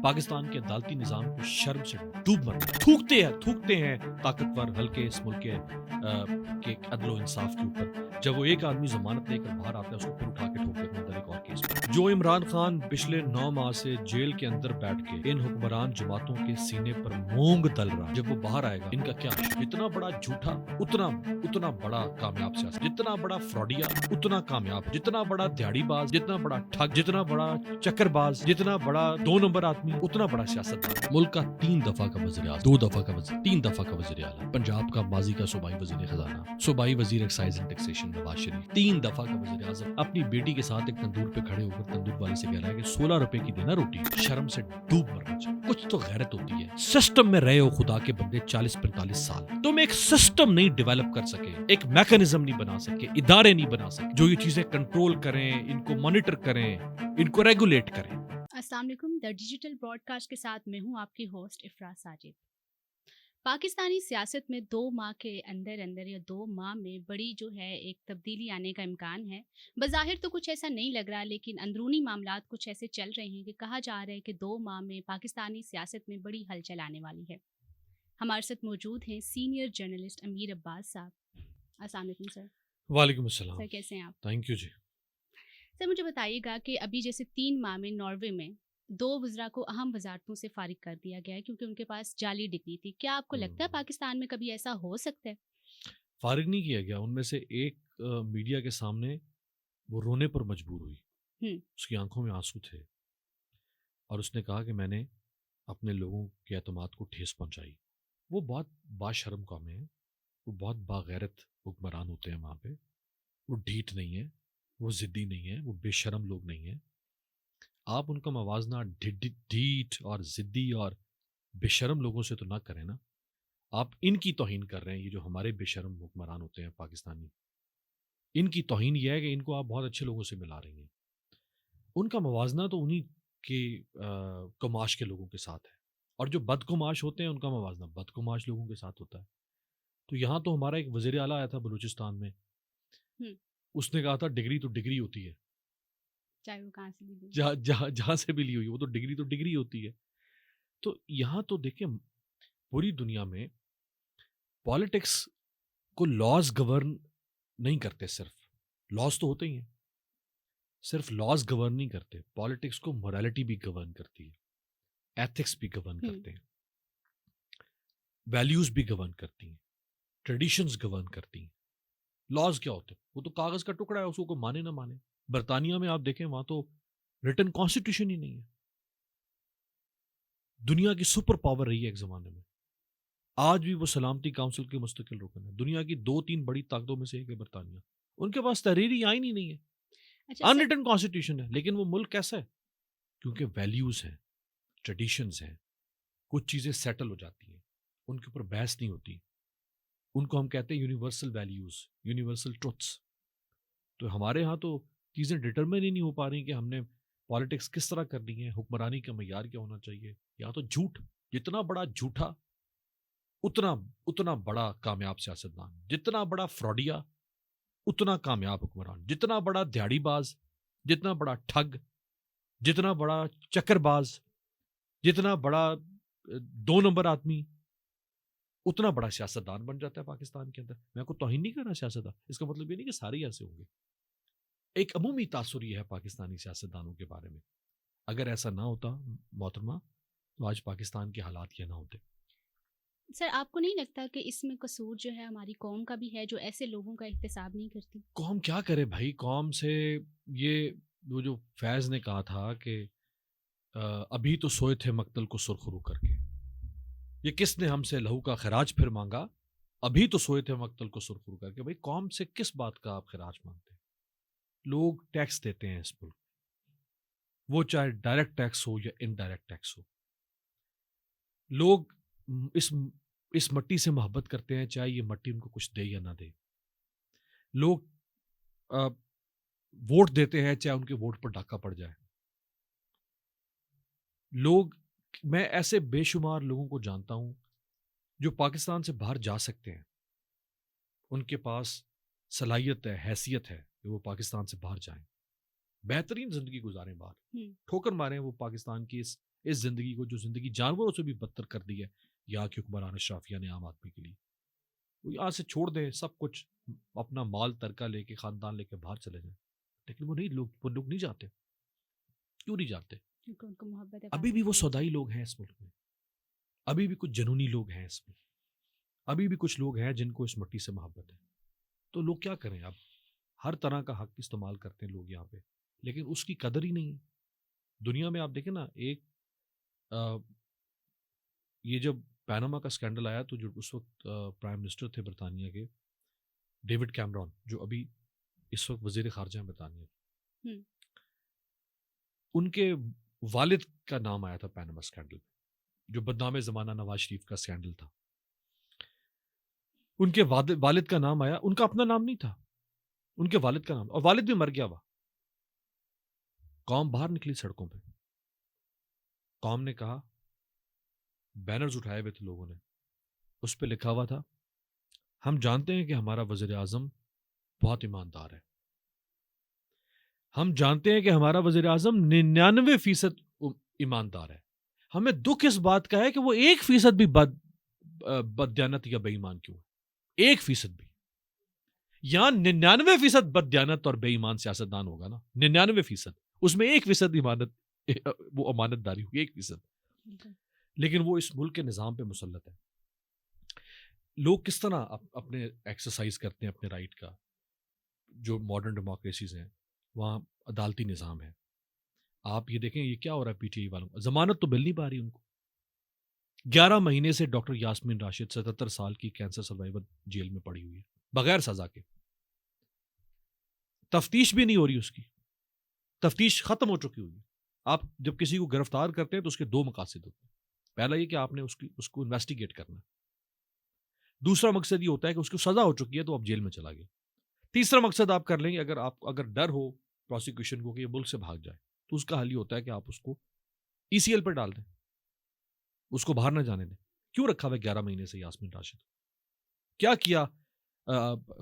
पाकिस्तान के अदालती निज़ाम को शर्म से डूब मरना। थूकते हैं ताकतवर हल्के इस मुल्क के अदलो इंसाफ के ऊपर। जब वो एक आदमी जमानत लेकर बाहर आता है उसको फिर उठा के ठोक देते हैं एक और केस में। जो इमरान खान पिछले 9 माह से जेल के अंदर बैठ के इन हुक्मरान जमातों के सीने पर मूंग दल रहा है, जब वो बाहर आएगा इनका क्या? जितना बड़ा झूठा उतना बड़ा कामयाब सियासत, जितना बड़ा फ्रॉडिया उतना कामयाब, जितना बड़ा दिहाड़ीबाज, जितना बड़ा ठग, जितना बड़ा चक्करबाज, जितना बड़ा 2 नंबर आदमी उतना बड़ा सियासतदान। मुल्क का 3 दफा का वज़ीर आज़म, 2 दफा का वज़ीर, 3 दफा का वज़ीर आला, पंजाब का माजी का सूबाई वज़ीर खजाना, सूबाई वज़ीर excise and taxation Nawaz Sharif, 3 दफा का वज़ीर आज़म अपनी बेटी के साथ एक तंदूर पे खड़े होकर तंदूर वाले से कह रहा है कि 16 रुपए की देना रोटी। शर्म से डूब मरना चाहिए। कुछ तो गैरत होती है। सिस्टम में रहे हो खुदा के बंदे 40-45 साल, तुम एक सिस्टम नहीं डेवलप कर सके, एक मैकेनिज्म नहीं बना सके, इदारे नहीं बना सके जो ये चीजें कंट्रोल करें, इनको मॉनिटर करें, इनको रेगुलेट करें। अस्सलाम वालेकुम। द डिजिटल ब्रॉडकास्ट के साथ मैं हूं आपकी होस्ट इफ्रा साजिद। पाकिस्तानी सियासत में 2 माह के अंदर या 2 माह में बड़ी जो है एक तब्दीली आने का इम्कान है। बज़ाहिर तो कुछ ऐसा नहीं लग रहा, लेकिन अंदरूनी मामलात कुछ ऐसे चल रहे हैं कि कहा जा रहा है कि 2 माह में पाकिस्तानी सियासत में बड़ी हलचल आने वाली है। हमारे साथ मौजूद हैं सीनियर जर्नलिस्ट अमीर अब्बास साहब। अस्सलाम वालेकुम सर। वालेकुम अस्सलाम। सर कैसे हैं आप? Thank you ji. सर मुझे बताइएगा कि अभी जैसे 3 माह में नॉर्वे में 2 वज़रा को अहम वज़ारतों से फ़ारिग कर दिया गया है क्योंकि उनके पास जाली डिग्री थी। क्या आपको लगता है पाकिस्तान में कभी ऐसा हो सकता है? फारिग नहीं किया गया। उनमें से एक मीडिया के सामने वो रोने पर मजबूर हुई। उसकी आंखों में आंसू थे और उसने कहा कि मैंने अपने लोगों के एतमाद को ठेस पहुंचाई। वो बहुत बाशर्म कौम है, वो बहुत बागैरत हुक्मरान होते हैं वहाँ पे। वो ढीठ नहीं है, वो ज़िद्दी नहीं है, वो बेशरम लोग नहीं है। आप उनका मवाजना ढीठ और ज़िद्दी और बेशरम लोगों से तो ना करें ना। आप इनकी तौहीन कर रहे हैं। ये जो हमारे बेशरम हुक्मरान होते हैं पाकिस्तानी, इनकी तौहीन ये है कि इनको आप बहुत अच्छे लोगों से मिला रही हैं। उनका मवाजना तो उन्हीं के कमाश के लोगों के साथ है, और जो बदकुमाश होते हैं उनका मवाजना बदकुमाश लोगों के साथ होता है। तो यहाँ तो हमारा एक वज़ीर आला आया था बलूचिस्तान में, उसने कहा था डिग्री तो डिग्री होती है, चाहे वो कहाँ से भी ली हो। जहाँ से भी ली हुई, वो तो डिग्री होती है। तो यहाँ तो देखिए, पूरी दुनिया में पॉलिटिक्स को लॉज गवर्न नहीं करते। सिर्फ लॉज तो होते ही हैं, सिर्फ लॉज गवर्न नहीं करते। पॉलिटिक्स को मोरालिटी भी गवर्न करती है, एथिक्स भी गवर्न करते हैं, वैल्यूज भी गवर्न करती हैं, ट्रेडिशंस गवर्न करती हैं। लॉज क्या होते हैं? वो तो कागज का टुकड़ा है, उसको कोई माने ना माने। बर्तानिया में आप देखें, वहां तो रिटन कॉन्स्टिट्यूशन ही नहीं है। दुनिया की सुपर पावर रही है एक जमाने में, आज भी वो सलामती काउंसिल के मुस्तकिल रुकन है। दुनिया की 2-3 बड़ी ताकतों में से एक है बर्तानिया। उनके पास तहरीरी आईन ही नहीं है, अच्छा अनरिटन कॉन्स्टिट्यूशन है। लेकिन वो मुल्क कैसा है? क्योंकि वैल्यूज हैं, ट्रेडिशंस हैं, कुछ चीजें सेटल हो जाती हैं, उनके ऊपर बहस नहीं होती। उनको हम कहते हैं यूनिवर्सल वैल्यूज, यूनिवर्सल ट्रुथ्स। तो हमारे यहाँ तो चीज़ें डिटरमिन ही नहीं हो पा रही कि हमने पॉलिटिक्स किस तरह करनी है, हुक्मरानी का मयार क्या होना चाहिए। यहाँ तो झूठ, जितना बड़ा झूठा उतना उतना बड़ा कामयाब सियासतदान, जितना बड़ा फ्रॉडिया उतना कामयाब हुक्मरान, जितना बड़ा दिहाड़ीबाज, जितना बड़ा ठग, जितना बड़ा चक्करबाज, जितना बड़ा 2 नंबर आदमी उतना बड़ा सियासतदान बन जाता है पाकिस्तान के अंदर। मैं को तौहीन नहीं कर रहा सियासतदान, इसका मतलब ये नहीं कि सारे ऐसे होंगे। एक अमूमी तासुर ये है पाकिस्तानी सियासतदानों के बारे में। अगर ऐसा ना होता मोहतरमा, तो आज पाकिस्तान के हालात ये ना होते। सर आपको नहीं लगता कि इसमें कसूर जो है हमारी कौम का भी है जो ऐसे लोगों का एहतसाब नहीं करती? कौम क्या करे भाई? कौम से ये वो जो फैज़ ने कहा था कि अभी तो सोए थे मक्तल को सुरखरू करके, ये किसने हमसे लहू का खराज फिर मांगा, अभी तो सोए थे मक्तल को सुरखरू करके। भाई कौम से किस बात का आप खराज मांगते हैं? लोग टैक्स देते हैं इस मुल्क, वो चाहे डायरेक्ट टैक्स हो या इनडायरेक्ट टैक्स हो। लोग इस मट्टी से मोहब्बत करते हैं, चाहे ये मट्टी उनको कुछ दे या ना दे। लोग अ, वोट देते हैं, चाहे उनके वोट पर डाका पड़ जाए। लोग, मैं ऐसे बेशुमार लोगों को जानता हूं जो पाकिस्तान से बाहर जा सकते हैं, उनके पास सलाहियत है, हैसियत है कि वो पाकिस्तान से बाहर जाएं, बेहतरीन जिंदगी गुजारें बाहर, ठोकर मारें वो पाकिस्तान की इस ज़िंदगी को, जो ज़िंदगी जानवरों से भी बदतर कर दी है यहाँ के हुक्मरान अशराफिया ने आम आदमी के लिए, वो यहाँ से छोड़ दें सब कुछ, अपना माल तरका लेके, ख़ानदान लेके बाहर चले जाएं। लेकिन वो लोग नहीं जाते। क्यों नहीं जाते? क्योंकि उनको मोहब्बत है अभी भी वो पाकिस्तान से। सौदाई लोग हैं इस मुल्क में, अभी भी कुछ जनूनी लोग हैं इसमें, अभी भी कुछ लोग हैं जिनको इस मिट्टी से मोहब्बत है। तो लोग क्या करें अब? हर तरह का हक इस्तेमाल करते हैं लोग यहाँ पे, लेकिन उसकी कदर ही नहीं है। दुनिया में आप देखें ना, एक अ, ये जब पैनामा का स्कैंडल आया तो जो उस वक्त प्राइम मिनिस्टर थे बरतानिया के, डेविड कैमरॉन, जो अभी इस वक्त वजीर खारजा हैं बरतानिया के, हम्म, उनके वालिद का नाम आया था पैनामा स्कैंडल में, जो बदनाम ज़माना नवाज शरीफ का स्कैंडल था। उनके वालिद का नाम आया, उनका अपना नाम नहीं था, उनके वालिद का नाम, और वालिद भी मर गया हुआ। कौम बाहर निकली सड़कों पे, कौम ने कहा, बैनर्स उठाए हुए थे लोगों ने, उस पे लिखा हुआ था, हम जानते हैं कि हमारा वज़ीर आज़म बहुत ईमानदार है, हम जानते हैं कि हमारा वज़ीर आज़म 99% ईमानदार है, हमें दुख इस बात का है कि वो 1% भी बददियानत या बेईमान क्यों है। 1% भी। यहां 99% बददियानत और बेईमान सियासतदान होगा ना, 99%, उसमें 1% ईमानत, वो अमानतदारी होगी, 1%। बिल्कुल। लेकिन वो इस मुल्क के निज़ाम पे मुसल्लत है। लोग किस तरह अपने एक्सरसाइज करते हैं अपने राइट का? जो मॉडर्न डेमोक्रेसीज हैं वहाँ अदालती निज़ाम है। आप ये देखें, ये क्या हो रहा है पीटीआई वालों को, जमानत तो मिल नहीं पा रही उनको। 11 महीने से डॉक्टर यास्मीन राशिद 77 साल की कैंसर सर्वाइवर जेल में पड़ी हुई है बगैर सजा के। तफ्तीश भी नहीं हो रही उसकी, तफ्तीश खत्म हो चुकी हुई है। आप जब किसी को गिरफ्तार करते हैं तो उसके दो मकासद होते हैं। पहला ये कि आपने उसको इन्वेस्टिगेट करना है। दूसरा मकसद ये होता है कि उसको सजा हो चुकी है तो अब जेल में चला गया। तीसरा मकसद आप कर लेंगे, अगर डर हो प्रोसिक्यूशन को कि ये मुल्क से भाग जाए, तो उसका हल ये होता है कि आप उसको ईसीएल पर डाल दें, उसको बाहर ना जाने दें। क्यों रखा हुआ 11 महीने से यास्मीन राशिद? क्या किया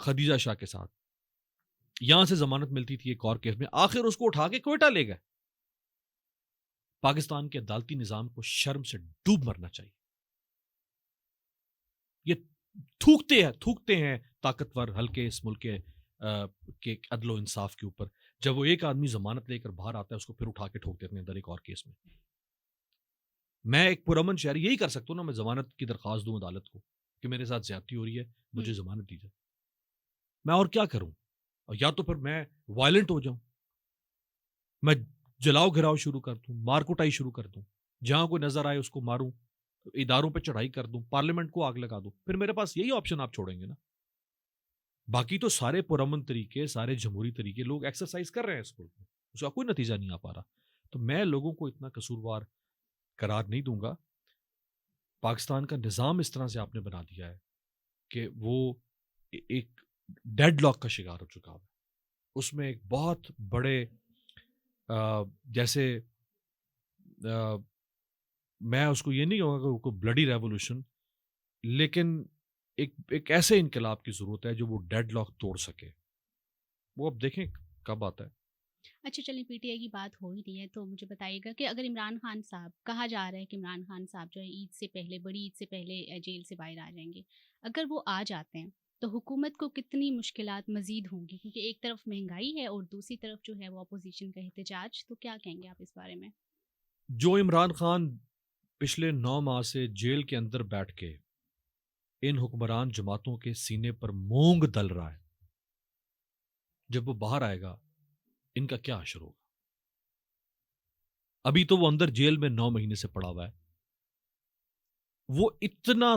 खदीजा शाह के साथ? यहां से जमानत मिलती थी एक और केस में, आखिर उसको उठा के क्वेटा ले गए। पाकिस्तान के अदालती निजाम को शर्म से डूब मरना चाहिए। ये थूकते हैं ताकतवर हल्के इस मुल्क के अदलो इंसाफ के ऊपर। जब वो एक आदमी जमानत लेकर बाहर आता है, उसको फिर उठा के ठोक देते हैं अंदर एक और केस में। मैं एक पुरअमन शहरी यही कर सकता हूँ ना, मैं जमानत की दरख्वास्त दूं अदालत को कि मेरे साथ ज्यादती हो रही है, मुझे जमानत दी जाए। मैं और क्या करूं? और या तो फिर मैं वायलेंट हो जाऊं, मैं जलाओ घिराव शुरू कर दूं, मारकुटाई शुरू कर दूं, जहां कोई नजर आए उसको मारूं, इदारों पे चढ़ाई कर दूं, पार्लियामेंट को आग लगा दूं। फिर मेरे पास यही ऑप्शन आप छोड़ेंगे ना? बाकी तो सारे पुरअमन तरीके, सारे जमहूरी तरीके लोग एक्सरसाइज कर रहे हैं इस मुल्क में, उसका कोई नतीजा नहीं आ पा रहा। तो मैं लोगों को इतना कसूरवार करार नहीं दूंगा। पाकिस्तान का निज़ाम इस तरह से आपने बना दिया है कि वो एक डेडलॉक का शिकार हो चुका है। उसमें एक बहुत बड़े जैसे मैं उसको ये नहीं कहूँगा कि ब्लडी रेवोल्यूशन, लेकिन एक ऐसे इनकलाब की ज़रूरत है जो वो डेडलॉक तोड़ सके। वो अब देखें कब आता है। अच्छा, चलिए पीटीआई की बात हो ही रही है तो मुझे बताइएगा कि अगर इमरान खान साहब, कहा जा रहा है कि इमरान खान साहब जो है ईद से पहले, बड़ी ईद से पहले जेल से बाहर आ जाएंगे, अगर वो आ जाते हैं तो हुकूमत को कितनी मुश्किलात मजीद होंगी? क्योंकि एक तरफ महंगाई है और दूसरी तरफ जो है वो अपोजिशन का एहतजाज। तो क्या कहेंगे आप इस बारे में? जो इमरान खान पिछले 9 माह से जेल के अंदर बैठ के इन हुक्मरान जमातों के सीने पर मूंग दल रहा है, जब वो बाहर आएगा इनका क्या असर होगा? अभी तो वो अंदर जेल में 9 महीने से पड़ा हुआ है, वो इतना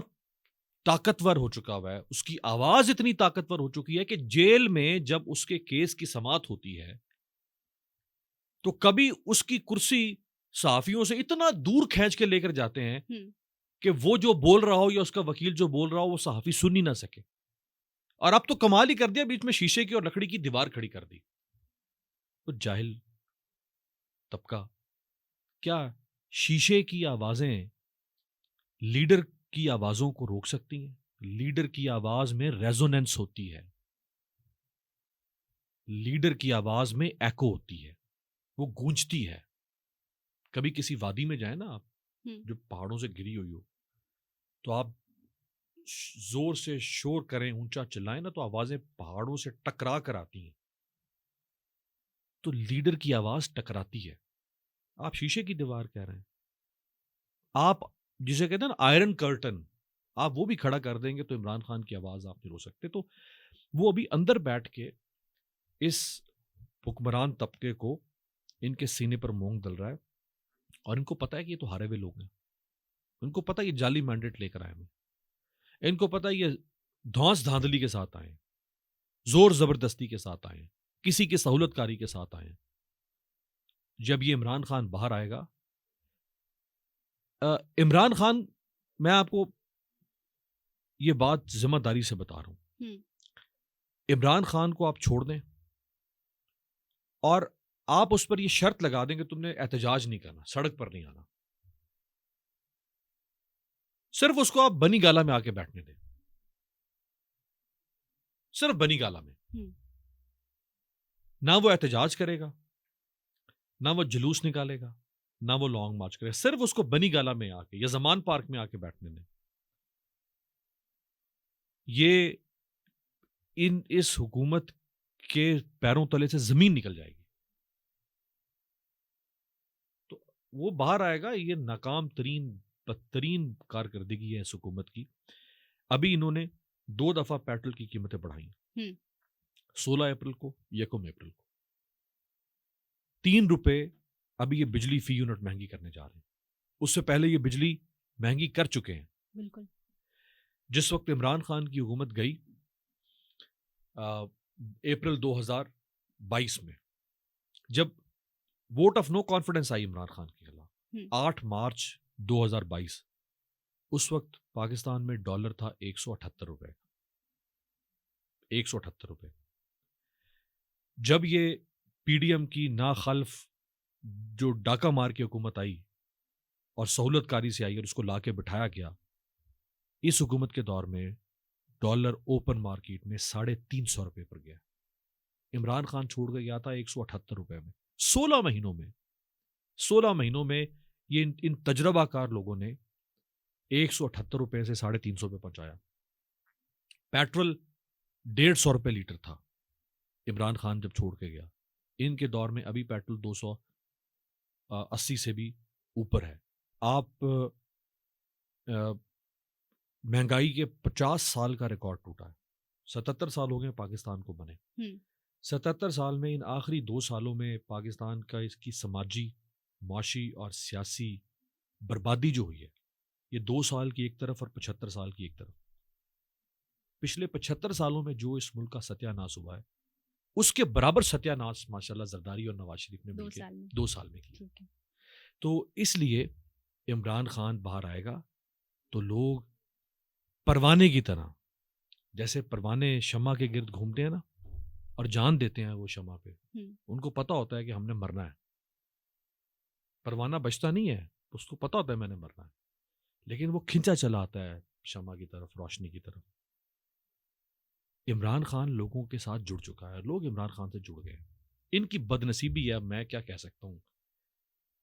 ताकतवर हो चुका हुआ है, उसकी आवाज इतनी ताकतवर हो चुकी है कि जेल में जब उसके केस की समाअत होती है तो कभी उसकी कुर्सी सहाफियों से इतना दूर खींच के लेकर जाते हैं कि वो जो बोल रहा हो या उसका वकील जो बोल रहा हो वो सहाफी सुन ही ना सके। और अब तो कमाल ही कर दिया, बीच में शीशे की और लकड़ी की दीवार खड़ी कर दी। तो जाहिल तबका, क्या शीशे की आवाजें लीडर की आवाजों को रोक सकती हैं? लीडर की आवाज में रेजोनेंस होती है, लीडर की आवाज में एको होती है, वो गूंजती है। कभी किसी वादी में जाए ना आप, हम्म, जो पहाड़ों से घिरी हुई हो, तो आप जोर से शोर करें, ऊंचा चिल्लाएं ना, तो आवाजें पहाड़ों से टकरा कर आती हैं। तो लीडर की आवाज टकराती है। आप शीशे की दीवार कह रहे हैं, आप जिसे कहते हैं ना आयरन कर्टन, आप वो भी खड़ा कर देंगे तो इमरान खान की आवाज आप नहीं रोक सकते। तो वो अभी अंदर बैठ के इस हुक्मरान तबके को इनके सीने पर मोंग दल रहा है, और इनको पता है कि ये तो हारे हुए लोग हैं। इनको पता है ये जाली मैंडेट लेकर आए हैं, इनको पता है ये धौंस धांधली के साथ आए, जोर जबरदस्ती के साथ आए, किसी की सहूलतकारी के साथ आए। जब ये इमरान खान बाहर आएगा, इमरान खान, मैं आपको ये बात जिम्मेदारी से बता रहा हूं, हम्म, इमरान खान को आप छोड़ दें और आप उस पर ये शर्त लगा दें कि तुमने एहतजाज नहीं करना, सड़क पर नहीं आना, सिर्फ उसको आप बनी गाला में आके बैठने दें, सिर्फ बनी गाला में। हम्म, ना वो एहतजाज करेगा, ना वो जुलूस निकालेगा, ना वो लॉन्ग मार्च करेगा, सिर्फ उसको बनी गाला में आके या जमान पार्क में आके बैठने दें। ये इस हुकूमत के पैरों तले से जमीन निकल जाएगी। तो वो बाहर आएगा, ये नाकाम तरीन बदतरीन कारकर्दगी है इस हुकूमत की। अभी इन्होंने 2 दफा पेट्रोल की कीमतें बढ़ाई, हम्म, 16 अप्रैल को, 1 अप्रैल को। 3 रुपए अभी ये बिजली फी यूनिट महंगी करने जा रहे हैं। उससे पहले ये बिजली महंगी कर चुके हैं। बिल्कुल। जिस वक्त इमरान खान की हुकूमत गई अप्रैल 2022 में, जब वोट ऑफ नो कॉन्फिडेंस आई इमरान खान के खिलाफ 8 मार्च 2022, उस वक्त पाकिस्तान में डॉलर था 178 रुपए, 178 रुपए। जब ये पीडीएम की नाखल्फ जो डाका मार की हुकूमत आई और सहूलतकारी से आई और उसको लाके बिठाया गया, इस हुकूमत के दौर में डॉलर ओपन मार्केट में 350 रुपए पर गया। इमरान खान छोड़ के गया था 178 रुपए में। 16 महीनों में ये इन तजर्बाकार लोगों ने 178 रुपए से 350 पे पहुंचाया। पेट्रोल 150 रुपए लीटर था इमरान खान जब छोड़ के गया। इनके दौर में अभी पेट्रोल 280 से भी ऊपर है। आप महंगाई के 50 साल का रिकॉर्ड टूटा है। 77 साल हो गए पाकिस्तान को बने। 77 साल में इन आखिरी 2 सालों में पाकिस्तान का इसकी समाजी, माशी और सियासी बर्बादी जो हुई है, ये 2 साल की एक तरफ और 75 साल की एक तरफ। पिछले 75 सालों में जो इस मुल्क का सत्यानाश हुआ है, उसके बराबर सत्यानाश माशाल्लाह जरदारी और नवाज शरीफ ने मिलकर 2 साल में किया। तो इसलिए इमरान खान बाहर आएगा तो लोग परवाने की तरह, जैसे परवाने शम्मा के गिर्द घूमते हैं ना और जान देते हैं वो शम्मा पे, उनको पता होता है कि हमने मरना है। परवाना बचता नहीं है, उसको पता होता है मैंने मरना है, लेकिन वो खिंचा चला आता है शम्मा की तरफ, रोशनी की तरफ। इमरान खान लोगों के साथ जुड़ चुका है, लोग इमरान खान से जुड़ गए। इनकी बदनसीबी है, मैं क्या कह सकता हूँ,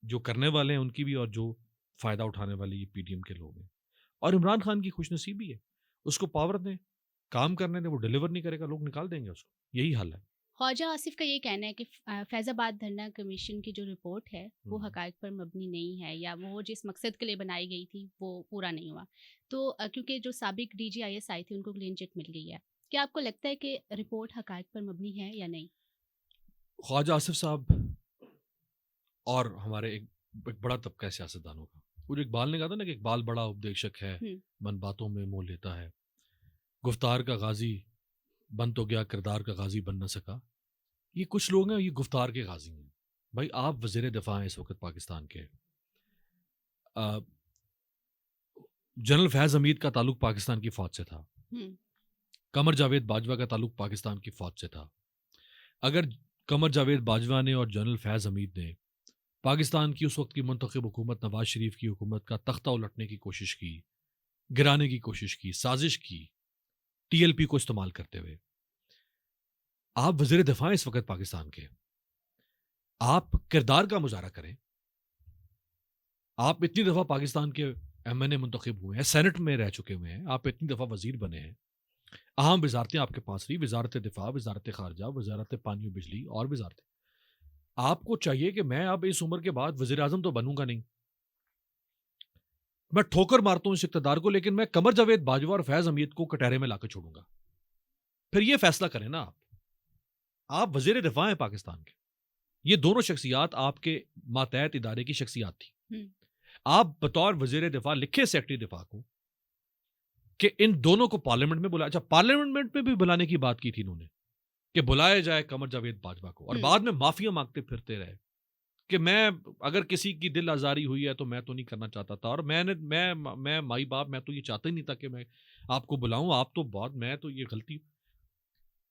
जो करने वाले हैं उनकी भी और जो फायदा उठाने वाले ये पीडीएम के लोग हैं। और इमरान खान की खुशनसीबी है, उसको पावर दें, काम करने दें, वो डिलीवर नहीं करेगा, लोग निकाल देंगे उसको। यही हाल है। ख्वाजा आसिफ का ये कहना है कि फैज़ाबाद धरना कमीशन की जो रिपोर्ट है वो हकायक पर मबनी नहीं है, या वो जिस मकसद के लिए बनाई गई थी वो पूरा नहीं हुआ। तो क्योंकि जो साबिक DGIS आई थी उनको क्लीन चिट मिल गई है, क्या आपको लगता है कि रिपोर्ट हकायक पर मबनी है या नहीं? ख्वाजा आसिफ साहब और हमारे एक बड़ा तबका है सियासतदानों का, वो जो इकबाल ने कहा था ना कि इकबाल बड़ा उपदेशक है, मन बातों में मोह लेता है, गुफ्तार का गाजी बन तो गया, किरदार का गाजी बन ना सका। ये कुछ लोग हैं, ये गुफ्तार के गाजी हैं। भाई आप वज़ीर दिफा हैं इस वक्त पाकिस्तान के। जनरल फैज़ हमीद का ताल्लुक पाकिस्तान की फ़ौज से था, कमर जावेद बाजवा का ताल्लुक पाकिस्तान की फ़ौज से था। अगर कमर जावेद बाजवा ने और जनरल फैज़ हमीद ने पाकिस्तान की उस वक्त की मुंतखब हुकूमत नवाज शरीफ की हुकूमत का तख्ता उलटने की कोशिश की, गिराने की कोशिश की, साजिश की, TLP को इस्तेमाल करते हुए, आप वज़ीर दिफा इस वक्त पाकिस्तान के, आप किरदार का मुजाहरा करें, आप इतनी दफ़ा पाकिस्तान के MNA मुंतखब हुए हैं, सेनेट में रह चुके हुए हैं, आप इतनी दफ़ा वज़ीर बने हैं, अहम वज़ारतें आपके पास रही, वज़ारत दिफ़ा, वज़ारत ख़ारजा, वज़ारत पानी और बिजली और वज़ारतें। आपको चाहिए कि मैं अब इस उम्र के बाद वज़ीर-ए-आज़म तो बनूँगा नहीं। मैं ठोकर मारता हूँ इस इक़्तिदार को, लेकिन मैं कमर जावेद बाजवा और फैज़ हमीद को कटहरे में लाके छोड़ूँगा। फिर ये फ़ैसला करें ना आप। आप वज़ीर दिफ़ा हैं पाकिस्तान के। ये दोनों शख्सियात आपके मातहत इदारे की शख्सियात थी। हुँ। आप बतौर वज़ीर दिफ़ा लिखे सेक्रेटरी दिफ़ा को कि इन दोनों को पार्लियामेंट में बुलाया। अच्छा, पार्लियामेंट में भी बुलाने की बात की थी इन्होंने कि बुलाया जाए कमर जावेद बाजवा को, और हुँ। बाद में माफ़िया माँगते फिरते रहे कि मैं अगर किसी की दिल आज़ारी हुई है तो मैं तो नहीं करना चाहता था, और मैं माई बाप मैं तो ये चाहता ही नहीं था कि मैं आपको बुलाऊँ, आप तो बहुत मैं तो ये गलती।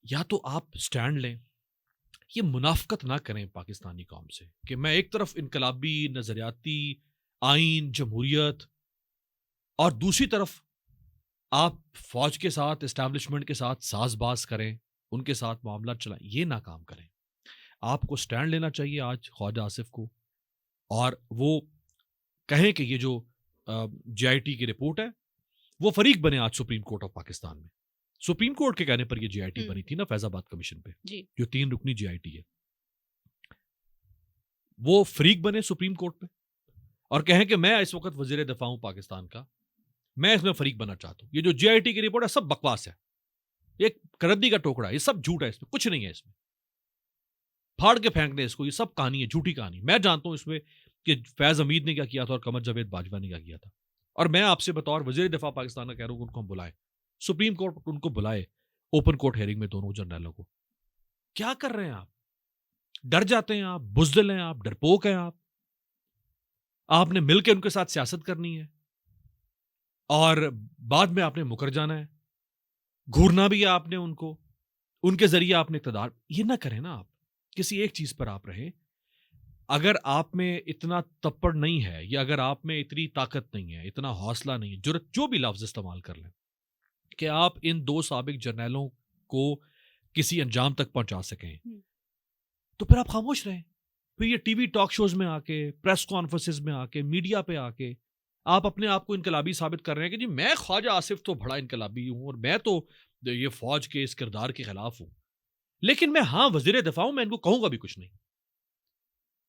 या तो आप स्टैंड लें, ये मुनाफ़क़त ना करें पाकिस्तानी कौम से कि मैं एक तरफ इनकलाबी, नज़रियाती, आइन, जमहूरियत, और दूसरी तरफ आप फ़ौज के साथ, एस्टेब्लिशमेंट के साथ साज़-बाज़ करें, उनके साथ मामला चलाएँ, ये ना काम करें। आपको स्टैंड लेना चाहिए आज ख्वाजा आसिफ को, और वो कहें कि ये जो JIT की रिपोर्ट है, वो फ़रीक बने आज सुप्रीम कोर्ट ऑफ पाकिस्तान में। सुप्रीम कोर्ट के कहने पर ये JIT हुँ। बनी थी ना फैज़ाबाद कमीशन पे, जी। जो 3 रुकनी JIT है। वो फ़रीक बने सुप्रीम कोर्ट पे और कहें कि मैं इस वक़्त वज़ीर दिफ़ा हूँ पाकिस्तान का, मैं इसमें फ़रीक बनना चाहता हूँ। ये जो JIT की रिपोर्ट है सब बकवास है। ये एक करद्दी का टोकरा है, ये सब झूठ है, इसमें कुछ नहीं है इसमें। फाड़ के फेंक दें इसको, ये सब कहानी है, झूठी कहानी। मैं जानता हूँ इसमें कि फैज़ हमीद ने क्या किया था और कमर जावेद बाजवा ने क्या किया था। और मैं आपसे बतौर वज़ीर दिफ़ा पाकिस्तान का कह रहा हूँ कि उनको हम बुलाएँ। सुप्रीम कोर्ट उनको बुलाए, ओपन कोर्ट हियरिंग में दोनों जर्नैलों को। क्या कर रहे हैं आप? डर जाते हैं आप, बुज़दिल हैं आप, डरपोक हैं आप। आपने मिल के उनके साथ सियासत करनी है और बाद में आपने मुकर जाना है। घूरना भी है आपने उनको, उनके ज़रिए आपने इक़्तिदार, ये ना करें ना आप। किसी एक चीज़ पर आप रहें। अगर आप में इतना तप्पड़ नहीं है, या अगर आप में इतनी ताकत नहीं है, इतना हौसला नहीं है, जुर्रत, जो भी लफ्ज़ इस्तेमाल कर लें, कि आप इन 2 साबिक जर्नैलों को किसी अंजाम तक पहुँचा सकें, हुँ। तो फिर आप खामोश रहें। फिर ये टीवी टॉक शोज़ में आके, प्रेस कॉन्फ्रेंसेज़ में आके, मीडिया पे आके, आप अपने आप को इनकलाबी साबित कर रहे हैं कि जी मैं ख्वाजा आसिफ तो बड़ा इनकलाबी हूँ और मैं तो ये फ़ौज के इस किरदार के खिलाफ हूँ। लेकिन मैं हाँ, वज़ीर दिफ़ा हूँ, मैं इनको कहूँगा भी कुछ नहीं।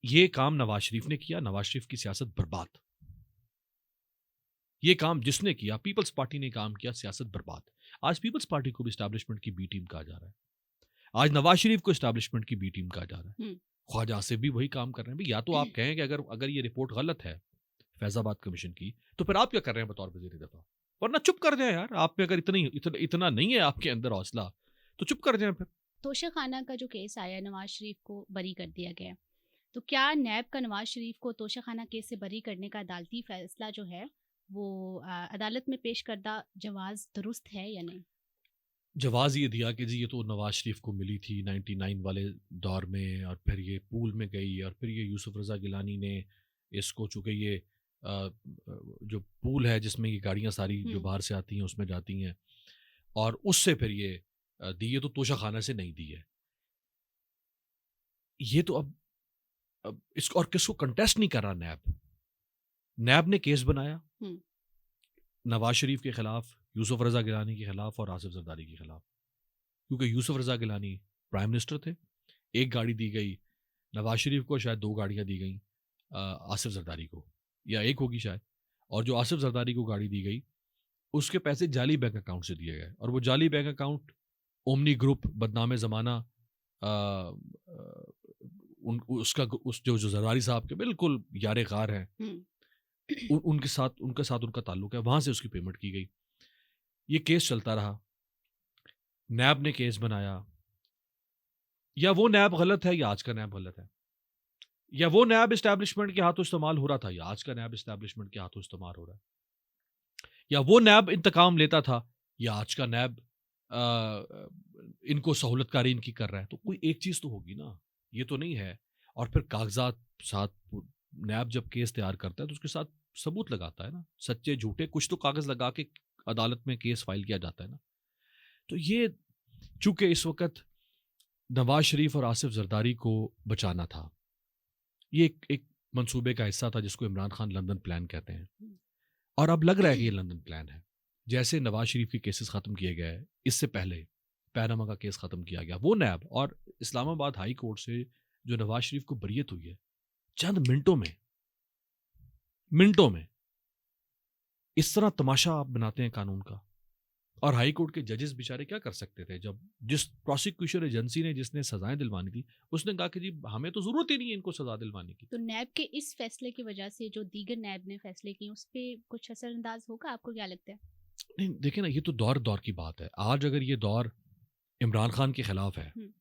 ये काम नवाज़ शरीफ ने किया, नवाज़ शरीफ की सियासत बर्बाद। ये काम जिसने किया, पीपल्स पार्टी ने काम किया, सियासत बर्बाद। आज पीपल्स पार्टी को भी एस्टैब्लिशमेंट की बी टीम कहा जा रहा है। आज नवाज़ शरीफ को एस्टैब्लिशमेंट की बी टीम कहा जा रहा है। हुँ। ख्वाजा आसिफ भी वही काम कर रहे हैं। भई या तो आप कहें कि अगर अगर ये रिपोर्ट गलत है, फैज़ाबाद कमीशन की, तो फिर आप क्या कर रहे हैं बतौर वज़ीर दिफ़ा? वरना चुप कर जाएँ यार, आप में अगर इतना नहीं है आपके अंदर हौसला, तो चुप कर जाएँ फिर। तोशाखाना का जो केस आया, नवाज़ शरीफ को बरी कर दिया गया। तो क्या नैब का नवाज़ शरीफ को तोशाखाना केस से बरी करने का अदालती फ़ैसला जो है, वो अदालत में पेश करदा जवाज़ दुरुस्त है या नहीं? जवाज़ ये दिया कि जी ये तो नवाज़ शरीफ को मिली थी 99 वाले दौर में, और फिर ये पूल में गई, और फिर ये यूसुफ रज़ा गिलानी ने इसको, चूँकि ये जो पूल है जिसमें ये गाड़ियाँ सारी जो हुँ। बाहर से आती हैं उसमें जाती हैं, और उससे फिर ये दी है, तो तोशाखाना से नहीं दी है। ये तो अब इसको और किसको कंटेस्ट नहीं कर रहा नैब। नैब ने केस बनाया हुँ। नवाज़ शरीफ के खिलाफ, यूसुफ रज़ा गिलानी के खिलाफ और आसिफ ज़रदारी के खिलाफ। क्योंकि यूसुफ रज़ा गिलानी प्राइम मिनिस्टर थे, एक गाड़ी दी गई, नवाज़ शरीफ को शायद 2 गाड़ियाँ दी गईं, आसिफ ज़रदारी को, या 1 होगी शायद। और जो आसिफ ज़रदारी को गाड़ी दी गई, उसके पैसे जाली बैंक अकाउंट से दिए गए, और वो जाली बैंक अकाउंट ओमनी ग्रुप, बदनाम ज़माना, अ अ, उन उसका उस जो ज़रदारी साहब के बिल्कुल यार-ए-ग़ार हैं, हुँ। उनके साथ उनका ताल्लुक है, वहाँ से उसकी पेमेंट की गई। ये केस चलता रहा, नैब ने केस बनाया, या वो नैब गलत है या आज का नैब गलत है, या वो नैब एस्टैब्लिशमेंट के हाथों इस्तेमाल हो रहा था या आज का नैब एस्टैब्लिशमेंट के हाथों इस्तेमाल हो रहा है, या वो नैब इंतकाम लेता था या आज का नैब इनको सहूलतकारी इनकी कर रहा है। तो कोई एक चीज़ तो होगी ना, ये तो नहीं है। और फिर कागजात साथ, नैब जब केस तैयार करता है तो उसके साथ सबूत लगाता है ना, सच्चे झूठे कुछ तो कागज लगा के अदालत में केस फाइल किया जाता है ना। तो ये चूंकि इस वक्त नवाज शरीफ और आसिफ जरदारी को बचाना था, ये एक मंसूबे का हिस्सा था जिसको इमरान खान लंदन प्लान कहते हैं। हम्म। और अब लग रहा है कि ये लंदन प्लान है। जैसे नवाज शरीफ के केसेस ख़त्म किए गए, इससे पहले पैनामा का केस ख़त्म किया गया, वो नैब और इस्लामाबाद हाई कोर्ट से जो नवाज शरीफ को बरियत हुई है, चंद मिनटों में इस तरह तमाशा आप बनाते हैं कानून का। और हाई कोर्ट के जजेस बेचारे क्या कर सकते थे, जब जिस प्रोसिक्यूशन एजेंसी ने जिसने सजाएं दिलवानी थी उसने कहा कि जी हमें तो ज़रूरत ही नहीं है इनको सजा दिलवाने की। तो नैब के इस फैसले की वजह से जो दीगर नैब ने फैसले किए उस पे कुछ असरअंदाज होगा, आपको क्या लगता है? नहीं देखिए ना, ये तो दौर दौर की बात है। आज अगर ये दौर इमरान खान के खिलाफ है हम्म।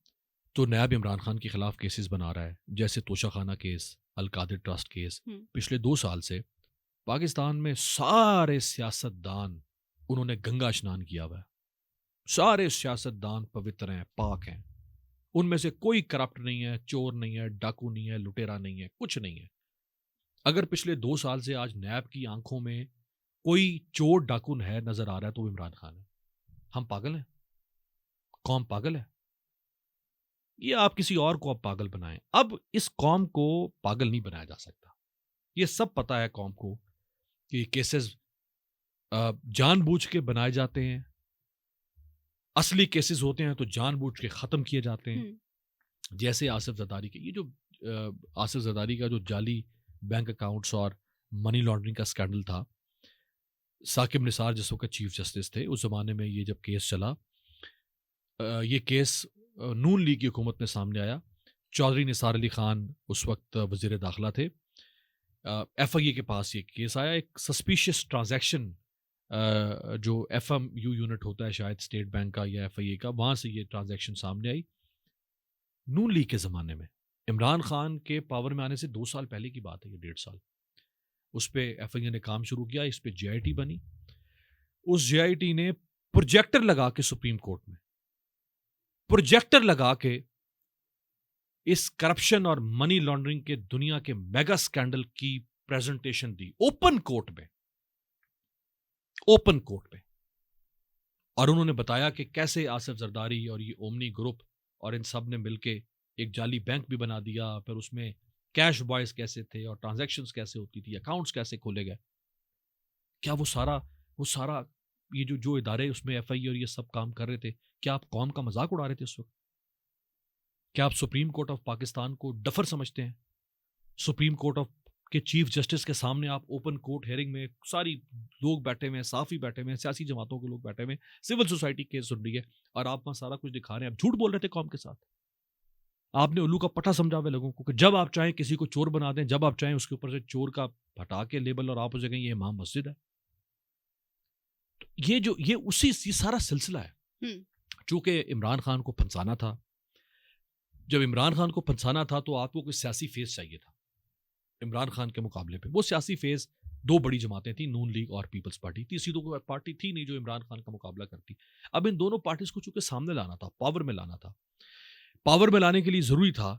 तो नैब इमरान खान के खिलाफ केसेस बना रहा है, जैसे Toshakhana case, Al Qadir trust case. हम्म। पिछले 2 साल से पाकिस्तान में सारे सियासतदान उन्होंने गंगा स्नान किया हुआ है। सारे सियासतदान पवित्र हैं, पाक हैं। उनमें से कोई करप्ट नहीं है, चोर नहीं है, डाकू नहीं है, लुटेरा नहीं है, कुछ नहीं है। अगर पिछले 2 साल से आज नैब की आंखों में कोई चोर डाकू है नजर आ रहा है तो वो इमरान खान है। हम पागल हैं? कौम पागल है? ये आप किसी और को अब पागल बनाएं। अब इस कौम को पागल नहीं बनाया जा सकता। ये सब पता है कौम को कि केसेस जानबूझ के बनाए जाते हैं। असली केसेस होते हैं तो जानबूझ के ख़त्म किए जाते हैं। हम्म। जैसे आसिफ जरदारी के, ये जो आसिफ जरदारी का जो जाली बैंक अकाउंट्स और मनी लॉन्ड्रिंग का स्कैंडल था, साकिब निसार जिस वक्त चीफ जस्टिस थे उस ज़माने में ये जब केस चला, ये केस नून लीग की हुकूमत में सामने आया। चौधरी निसार अली खान उस वक्त वज़ीर दाखिला थे। FIA के पास ये केस आया, एक सस्पिशियस ट्रांजैक्शन, जो FMU यूनिट होता है शायद स्टेट बैंक का या FIA का, वहाँ से ये ट्रांजैक्शन सामने आई। नून लीग के ज़माने में, इमरान खान के पावर में आने से 2 साल पहले की बात है, ये 1.5 साल। उस पर FIA ने काम शुरू किया, इस पर JIT बनी। उस JIT ने प्रोजेक्टर लगा के सुप्रीम कोर्ट में प्रोजेक्टर लगा के इस करप्शन और मनी लॉन्ड्रिंग के दुनिया के मेगा स्कैंडल की प्रेजेंटेशन दी ओपन कोर्ट में। और उन्होंने बताया कि कैसे आसिफ जरदारी और ये ओमनी ग्रुप और इन सब ने मिलके एक जाली बैंक भी बना दिया, फिर उसमें कैश बॉयज कैसे थे और ट्रांजैक्शंस कैसे होती थी, अकाउंट्स कैसे खोले गए। क्या वो सारा ये जो इदारे उसमें FIA और ये सब काम कर रहे थे, क्या आप कौम का मजाक उड़ा रहे थे उस वक्त? क्या आप सुप्रीम कोर्ट ऑफ पाकिस्तान को डफर समझते हैं? सुप्रीम कोर्ट ऑफ के चीफ जस्टिस के सामने आप ओपन कोर्ट हेयरिंग में सारी लोग बैठे हुए हैं, साफी बैठे हुए हैं, सियासी जमातों के लोग बैठे हुए हैं, सिविल सोसाइटी केस सुन रही है और आप वहां सारा कुछ दिखा रहे हैं। आप झूठ बोल रहे थे कौम के साथ। आपने उल्लू का पट्टा समझा हुआ लोगों को कि जब आप चाहें किसी को चोर बना दें, जब आप चाहें उसके ऊपर से चोर का हटा के लेबल और आप उसे कहें ये इमाम मस्जिद है। तो ये सारा सिलसिला है। चूंकि इमरान खान को फंसाना था, जब इमरान खान को फंसाना था तो आपको कोई सियासी फेस चाहिए था इमरान खान के मुकाबले पे। वो सियासी फेस 2 बड़ी जमातें थी, नून लीग और पीपल्स पार्टी। तीसरी तो कोई पार्टी थी नहीं जो इमरान खान का मुकाबला करती। अब इन दोनों पार्टीज को चूंकि सामने लाना था, पावर में लाना था, पावर में लाने के लिए जरूरी था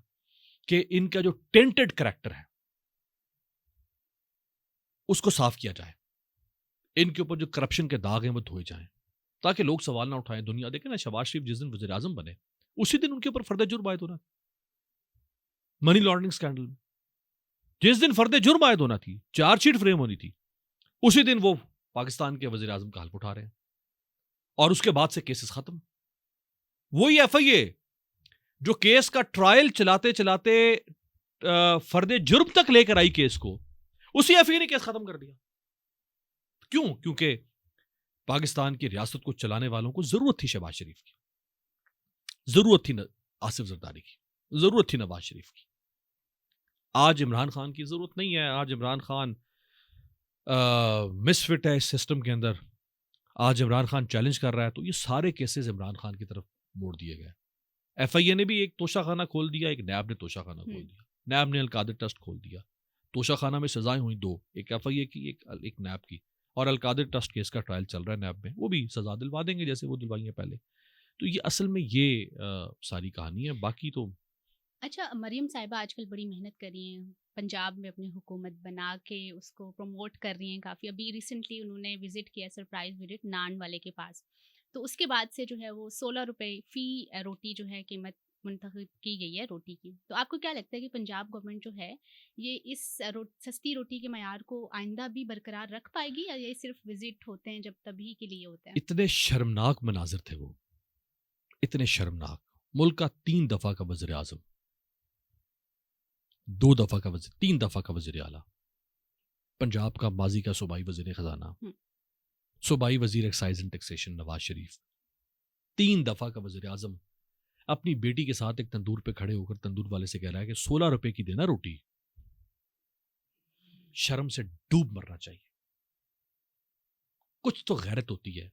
कि इनका जो टेंटेड करैक्टर है उसको साफ किया जाए, इनके ऊपर जो करप्शन के दाग हैं वो धोए जाएं, ताकि लोग सवाल ना उठाएं। दुनिया देखे ना, शहबाज शरीफ जिस दिन वज़ीर आज़म बने उसी दिन उनके ऊपर फर्द जुर्म आयद होना, मनी लॉन्ड्रिंग स्कैंडल में जिस दिन फर्द जुर्म आयद होना थी, चार्जशीट फ्रेम होनी थी, उसी दिन वो पाकिस्तान के वज़ीर आज़म का हल्फ उठा रहे हैं और उसके बाद से केसेस खत्म। वही FIA जो केस का ट्रायल चलाते चलाते फर्द जुर्म तक लेकर आई केस को, उसी FIA ने केस खत्म कर दिया। क्यों? क्योंकि पाकिस्तान की रियासत को चलाने वालों को जरूरत थी शहबाज शरीफ की, जरूरत थी आसिफ जरदारी की, जरूरत थी नवाज शरीफ की। आज इमरान खान की जरूरत नहीं है। आज इमरान खान मिसफिट है इस सिस्टम के अंदर। आज इमरान खान चैलेंज कर रहा है, तो ये सारे केसेस इमरान खान की तरफ मोड़ दिए गए। FIA ने भी एक तोशाखाना खोल दिया, एक नैब ने तोशाखाना खोल दिया। नैब ने अलकादिर ट्रस्ट खोल दिया। तोशाखाना में सजाएं हुई 2, एक FIA की, एक नैब की। और अलकादिर ट्रस्ट केस का ट्रायल चल रहा है नैब में, वो भी सजा दिलवा देंगे जैसे वो दिलवाई है पहले। तो ये असल में ये सारी कहानी है। बाकी तो अच्छा, मरियम साहिबा आजकल बड़ी मेहनत कर रही हैं, पंजाब में अपनी हुकूमत बना के उसको प्रमोट कर रही हैं काफ़ी। अभी रिसेंटली उन्होंने विजिट किया, सरप्राइज विजिट नान वाले के पास। तो उसके बाद से जो है वो 16 रुपये फ़ी रोटी जो है कीमत मुंतखब की गई है रोटी की। तो आपको क्या लगता है कि पंजाब गवर्नमेंट जो है ये इस सस्ती रोटी के मयार को आइंदा भी बरकरार रख पाएगी, या ये सिर्फ विजिट होते हैं जब तभी के लिए होता है? इतने शर्मनाक मनाजिर थे वो, इतने शर्मनाक। मुल्क का 3 दफा का वज़ीर आज़म, 2 दफा का वज़ीर, 3 दफा का वज़ीर आला, पंजाब का माजी का सूबाई वज़ीर खजाना, सूबाई वज़ीर excise and taxation Nawaz Sharif, 3 दफा का वज़ीर आज़म अपनी बेटी के साथ एक तंदूर पे खड़े होकर तंदूर वाले से कह रहा है कि 16 रुपए की देना रोटी। शर्म से डूब मरना चाहिए। कुछ तो गैरत होती है।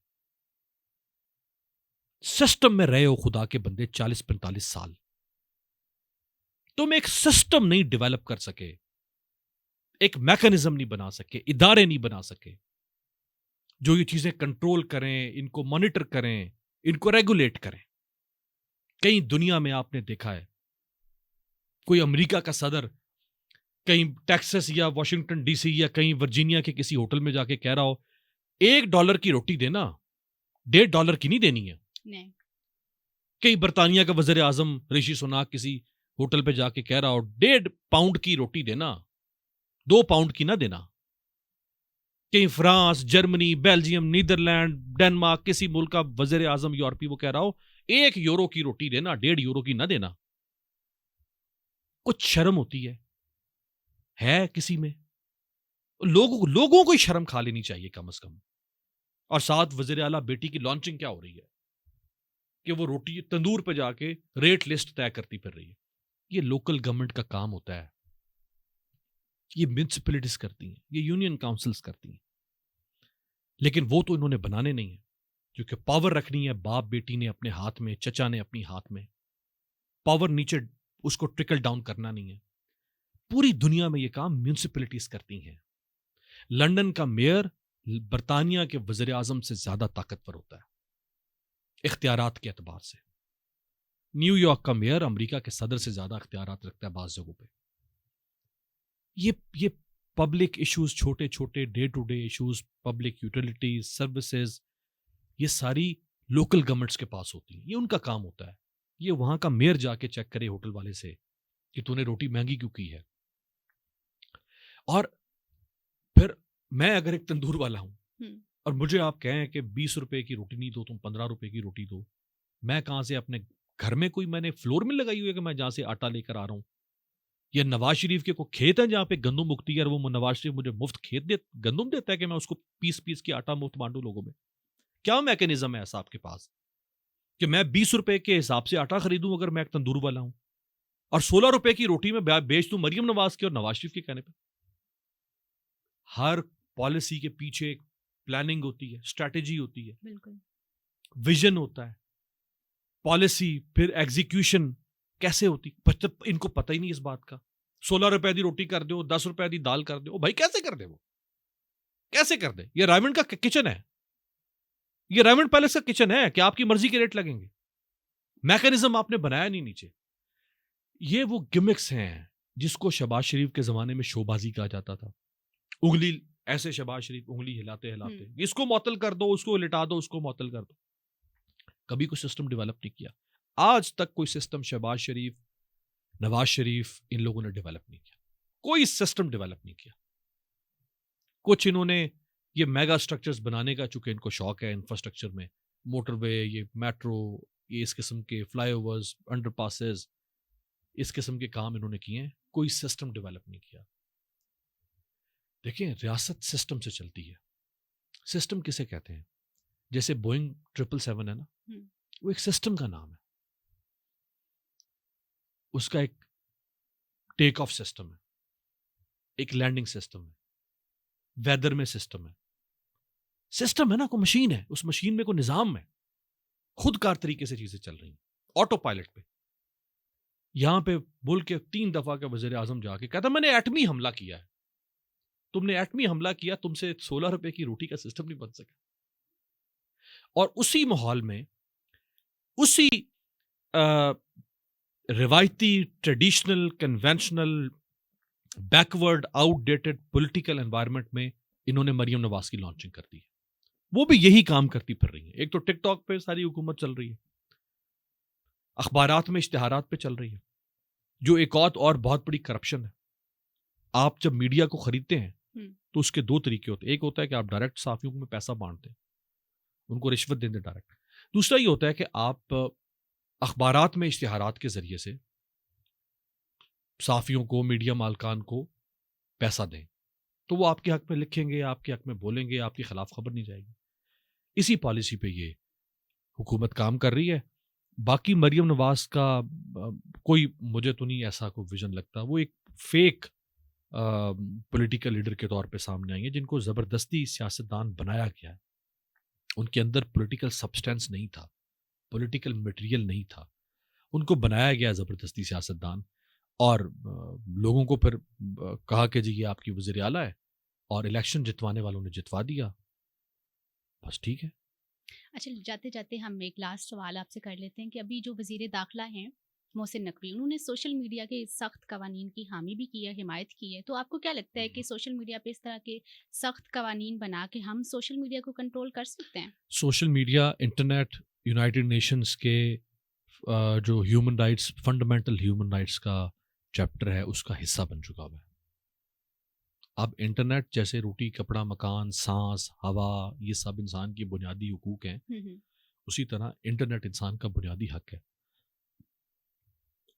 सिस्टम में रहे हो खुदा के बंदे 40-45 साल, तुम एक सिस्टम नहीं डेवलप कर सके, एक मैकेनिज्म नहीं बना सके, इदारे नहीं बना सके जो ये चीजें कंट्रोल करें, इनको मॉनिटर करें, इनको रेगुलेट करें। कहीं दुनिया में आपने देखा है कोई अमेरिका का सदर कहीं टेक्सास या वॉशिंगटन डीसी या कहीं वर्जीनिया के किसी होटल में जाके कह रहा हो $1 की रोटी देना, $1.5 की नहीं देनी है? नहीं। कहीं बरतानिया का वज़ीर आज़म ऋषि सुनाक किसी होटल पे जाके कह रहा हो 1.5 पाउंड की रोटी देना, 2 पाउंड की ना देना। कहीं France, Germany, Belgium, Netherlands, Denmark, किसी मुल्क का वज़ीर आज़म यूरोपी वो कह रहा हो 1 यूरो की रोटी देना, 1.5 यूरो की ना देना। कुछ शर्म होती है किसी में? लोगों को ही शर्म खा लेनी चाहिए कम से कम। और साथ वज़ीर आला बेटी की लॉन्चिंग क्या हो रही है कि वो रोटी तंदूर पे जाके रेट लिस्ट तय करती फिर रही है। ये लोकल गवर्नमेंट का काम होता है, ये म्यूनिसिपैलिटीज करती हैं, ये यूनियन काउंसिल्स करती हैं, लेकिन वो तो इन्होंने बनाने नहीं है, क्योंकि पावर रखनी है बाप बेटी ने अपने हाथ में, चचा ने अपनी हाथ में। पावर नीचे उसको ट्रिकल डाउन करना नहीं है। पूरी दुनिया में ये काम म्यूनिसिपैलिटीज करती हैं। लंदन का मेयर बरतानिया के वज़ीर आज़म से ज्यादा ताकतवर होता है इख्तियारात के एतबार से। न्यूयॉर्क का मेयर अमेरिका के सदर से ज्यादा इख्तियारात रखता है बाज़ जगहों पे। ये पब्लिक इश्यूज, छोटे छोटे day to day issues, public utilities, services, ये सारी लोकल गवर्नमेंट्स के पास होती हैं, ये उनका काम होता है। ये वहां का मेयर जाके चेक करे होटल वाले से कि तूने रोटी महंगी क्यों की है। और फिर मैं अगर एक तंदूर वाला हूं और मुझे आप कहें कि 20 रुपए की रोटी नहीं दो, तुम 15 रुपए की रोटी दो, मैं कहां से अपने घर में कोई मैंने फ्लोर में लगाई हुई है कि मैं जहां से आटा लेकर आ रहा हूं? या नवाज शरीफ के कोई खेत है जहां पे गंदम उगती है और वो नवाज शरीफ मुझे मुफ्त गंदम देता है कि मैं उसको पीस पीस के आटा मुफ्त बांटू लोगों में? क्या मैकेनिज्म है ऐसा आपके पास कि मैं 20 रुपए के हिसाब से आटा खरीदूं अगर मैं एक तंदूर वाला हूं, और 16 रुपए की रोटी में बेच दूं मरियम नवाज के और नवाज शरीफ के कहने पे? हर पॉलिसी के पीछे एक प्लानिंग होती है, स्ट्रैटेजी होती है, बिल्कुल विजन होता है, पॉलिसी फिर एग्जीक्यूशन कैसे होती, इनको पता ही नहीं इस बात का। 16 रुपए की रोटी कर दो, 10 रुपए की दाल कर दो, भाई कैसे कर दे? वो कैसे कर दे? ये रायमंड का किचन है, ये रायमंड पैलेस का किचन है कि आपकी मर्जी के रेट लगेंगे? मैकेनिज्म आपने बनाया नहीं नीचे। ये वो गिमिक्स हैं जिसको शहबाज शरीफ के जमाने में शोबाजी कहा जाता था। उंगली ऐसे, शहबाज शरीफ उंगली हिलाते हिलाते, इसको मुअत्तल कर दो, उसको लिटा दो, उसको मुअत्तल कर दो। कभी कोई सिस्टम डेवलप नहीं किया। आज तक कोई सिस्टम शहबाज शरीफ, नवाज शरीफ, इन लोगों ने डेवलप नहीं किया। कोई सिस्टम डेवलप नहीं किया। कुछ इन्होंने ये मेगा स्ट्रक्चर्स बनाने का, चूंकि इनको शौक है इंफ्रास्ट्रक्चर में, मोटरवे, ये मेट्रो, ये इस किस्म के फ्लाईओवर्स, अंडरपासेस, इस किस्म के काम इन्होंने किए हैं। कोई सिस्टम डेवलप नहीं किया। देखिए, रियासत सिस्टम से चलती है। सिस्टम किसे कहते हैं? जैसे बोइंग 777 है ना, वो एक सिस्टम का नाम है। उसका एक टेक ऑफ सिस्टम है, एक लैंडिंग सिस्टम है, वेदर में सिस्टम है। सिस्टम है ना, कोई मशीन है, उस मशीन में कोई निजाम है, खुदकार तरीके से चीजें चल रही हैं, ऑटो पायलट पे। यहां पे मुल्क के 3 दफा का वजीर आजम जाके कहता मैंने एटमी हमला किया है। तुमने एटमी हमला किया, तुमसे 16 रुपए की रोटी का सिस्टम नहीं बन सका। और उसी माहौल में, उसी रिवायती, traditional, conventional, backward, outdated political environment में इन्होंने मरियम नवाज की लॉन्चिंग कर दी है। वो भी यही काम करती फिर रही है। एक तो टिकटॉक पे सारी हुकूमत चल रही है, अखबारात में इश्तिहारात पे चल रही है, जो एक और बहुत बड़ी करप्शन है। आप जब मीडिया को खरीदते हैं तो उसके दो तरीके होते हैं। एक होता है कि आप डायरेक्ट सहाफ़ियों में पैसा बांटते हैं, उनको रिश्वत देते हैं डायरेक्ट। दूसरा ये होता है कि आप अखबारात में इश्तिहारात के ज़रिए से सहाफ़ियों को, मीडिया मालकान को पैसा दें, तो वो आपके हक़ में लिखेंगे, आपके हक़ में बोलेंगे, आपके खिलाफ खबर नहीं जाएगी। इसी पॉलिसी पे ये हुकूमत काम कर रही है। बाकी मरियम नवाज़ का कोई, मुझे तो नहीं ऐसा कोई विज़न लगता। वो एक फेक पॉलिटिकल लीडर के तौर पे सामने आई है, जिनको ज़बरदस्ती सियासतदान बनाया गया है। उनके अंदर पॉलिटिकल सब्सटेंस नहीं था, पॉलिटिकल मटेरियल नहीं था। उनको बनाया गया ज़बरदस्ती सियासतदान, और लोगों को फिर कहा कि जी ये आपकी वज़ीर आला है, और इलेक्शन जितवाने वालों ने जितवा दिया। बस ठीक है। अच्छा, जाते-जाते हम एक लास्ट सवाल आपसे कर लेते हैं कि अभी जो वज़ीर दाखिला हैं, मोहसिन नकवी, उन्होंने सोशल मीडिया के सख्त कवानीन की हामी भी की है, हिमायत की है। तो आपको क्या लगता है कि सोशल मीडिया पे इस तरह के सख्त कवानीन बना के हम सोशल मीडिया को कंट्रोल कर सकते हैं? Social media, internet, United Nations के जो human rights, fundamental human rights का चैप्टर है, उसका हिस्सा बन चुका हुआ है। अब इंटरनेट जैसे रोटी, कपड़ा, मकान, सांस, हवा, ये सब इंसान की बुनियादी हुकूक हैं, उसी तरह इंटरनेट इंसान का बुनियादी हक है।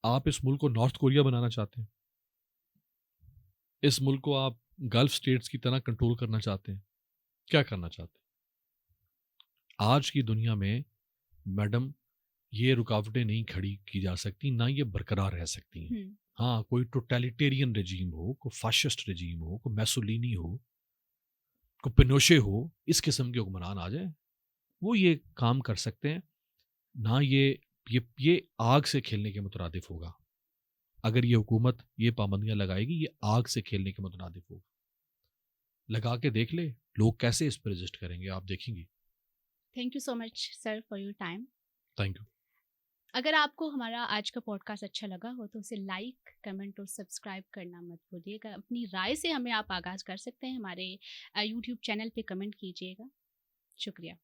आप इस मुल्क को नॉर्थ कोरिया बनाना चाहते हैं, इस मुल्क को आप गल्फ स्टेट्स की तरह कंट्रोल करना चाहते हैं, क्या करना चाहते हैं? आज की दुनिया में मैडम, ये रुकावटें नहीं खड़ी की जा सकती, ना ये बरकरार रह सकती हैं। हाँ, कोई टोटलिटेरियन रजीम हो, कोई फाशिस्ट रजीम हो, कोई मैसोलिनी हो, कोई पिनोशे हो, इस किस्म के हुक्मरान आ जाए, वो ये काम कर सकते हैं। ना ये आग से खेलने के मुतरादिफ होगा। अगर ये हुकूमत ये पाबंदियां लगाएगी, ये आग से खेलने के मुतरादिफ होगा। लगा के देख ले, लोग कैसे इस पर रेजिस्ट करेंगे, आप देखेंगी। Thank you so much sir for your time. Thank you. अगर आपको हमारा आज का पॉडकास्ट अच्छा लगा हो तो उसे लाइक, कमेंट और सब्सक्राइब करना मत भूलिएगा। अपनी राय से हमें आप आगाज़ कर सकते हैं, हमारे यूट्यूब चैनल पे कमेंट कीजिएगा। शुक्रिया।